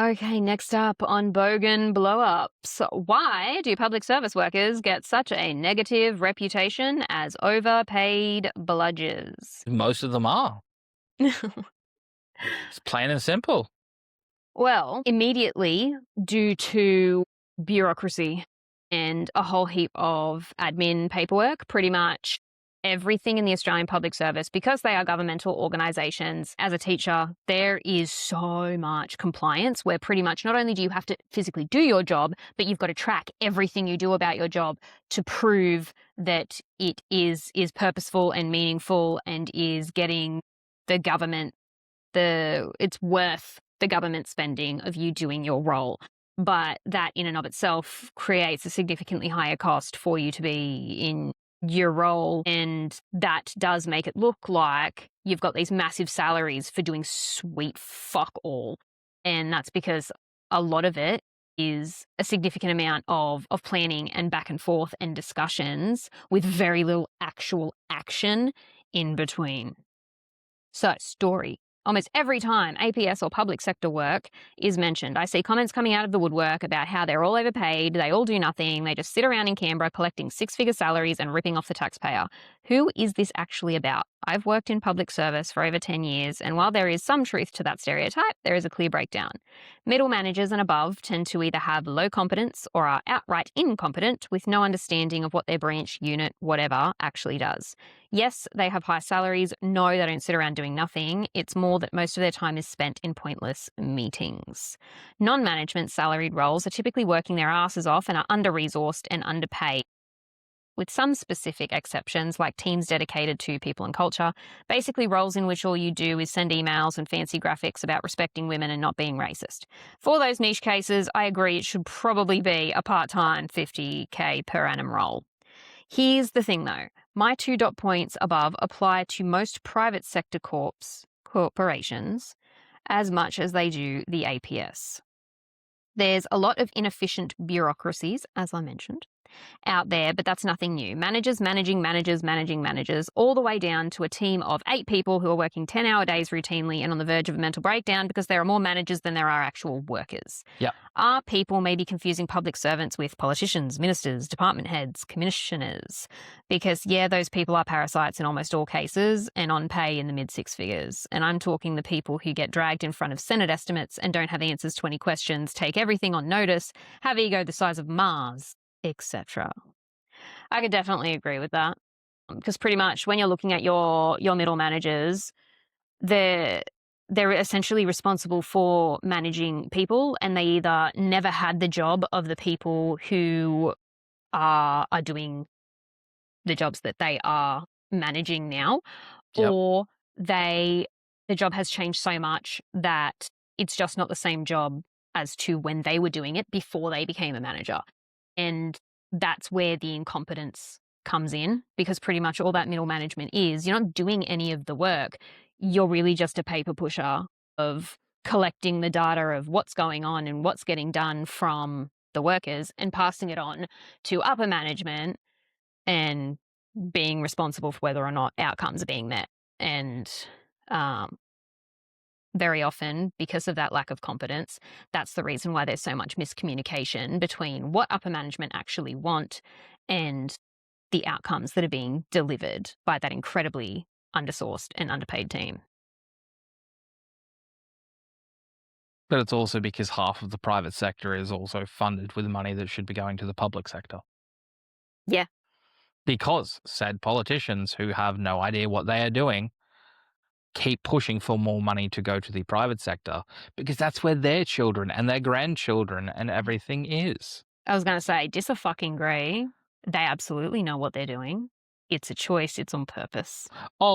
Okay, next up on Bogan blow-ups. Why do public service workers get such a negative reputation as overpaid bludgers? Most of them are. It's plain and simple. Well, immediately due to bureaucracy and a whole heap of admin paperwork, pretty much everything in the Australian public service, because they are governmental organisations. As a teacher, there is so much compliance where pretty much not only do you have to physically do your job, but you've got to track everything you do about your job to prove that it is purposeful and meaningful and is getting the government it's worth the government spending of you doing your role. But that in and of itself creates a significantly higher cost for you to be in your role. And that does make it look like you've got these massive salaries for doing sweet fuck all. And that's because a lot of it is a significant amount of planning and back and forth and discussions with very little actual action in between. So, story. Almost every time APS or public sector work is mentioned, I see comments coming out of the woodwork about how they're all overpaid, they all do nothing, they just sit around in Canberra collecting six-figure salaries and ripping off the taxpayer. Who is this actually about? I've worked in public service for over 10 years, and while there is some truth to that stereotype, there is a clear breakdown. Middle managers and above tend to either have low competence or are outright incompetent with no understanding of what their branch, unit, whatever actually does. Yes, they have high salaries. No, they don't sit around doing nothing. It's more that most of their time is spent in pointless meetings. Non-management salaried roles are typically working their asses off and are under-resourced and underpaid, with some specific exceptions like teams dedicated to people and culture, basically roles in which all you do is send emails and fancy graphics about respecting women and not being racist. For those niche cases, I agree it should probably be a part-time 50k per annum role. Here's the thing though, my 2 dot points above apply to most private sector corporations as much as they do the APS. There's a lot of inefficient bureaucracies, as I mentioned, out there, but that's nothing new. Managers managing managers, all the way down to a team of 8 people who are working 10-hour days routinely and on the verge of a mental breakdown because there are more managers than there are actual workers. Yeah. Our people may be confusing public servants with politicians, ministers, department heads, commissioners, because, yeah, those people are parasites in almost all cases and on pay in the mid-six figures. And I'm talking the people who get dragged in front of Senate estimates and don't have answers to any questions, take everything on notice, have ego the size of Mars, etc. I could definitely agree with that, because pretty much when you're looking at your middle managers, they're essentially responsible for managing people, and they either never had the job of the people who are doing the jobs that they are managing now, Yep. or the job has changed so much that it's just not the same job as to when they were doing it before they became a manager. And that's where the incompetence comes in, because pretty much all that middle management is, you're not doing any of the work. You're really just a paper pusher of collecting the data of what's going on and what's getting done from the workers and passing it on to upper management and being responsible for whether or not outcomes are being met. And very often, because of that lack of competence, that's the reason why there's so much miscommunication between what upper management actually want and the outcomes that are being delivered by that incredibly undersourced and underpaid team. But it's also because half of the private sector is also funded with money that should be going to the public sector. Yeah. Because said politicians who have no idea what they are doing keep pushing for more money to go to the private sector, because that's where their children and their grandchildren and everything is. I was going to say, dis-a-fucking-gree. They absolutely know what they're doing. It's a choice. It's on purpose. Oh,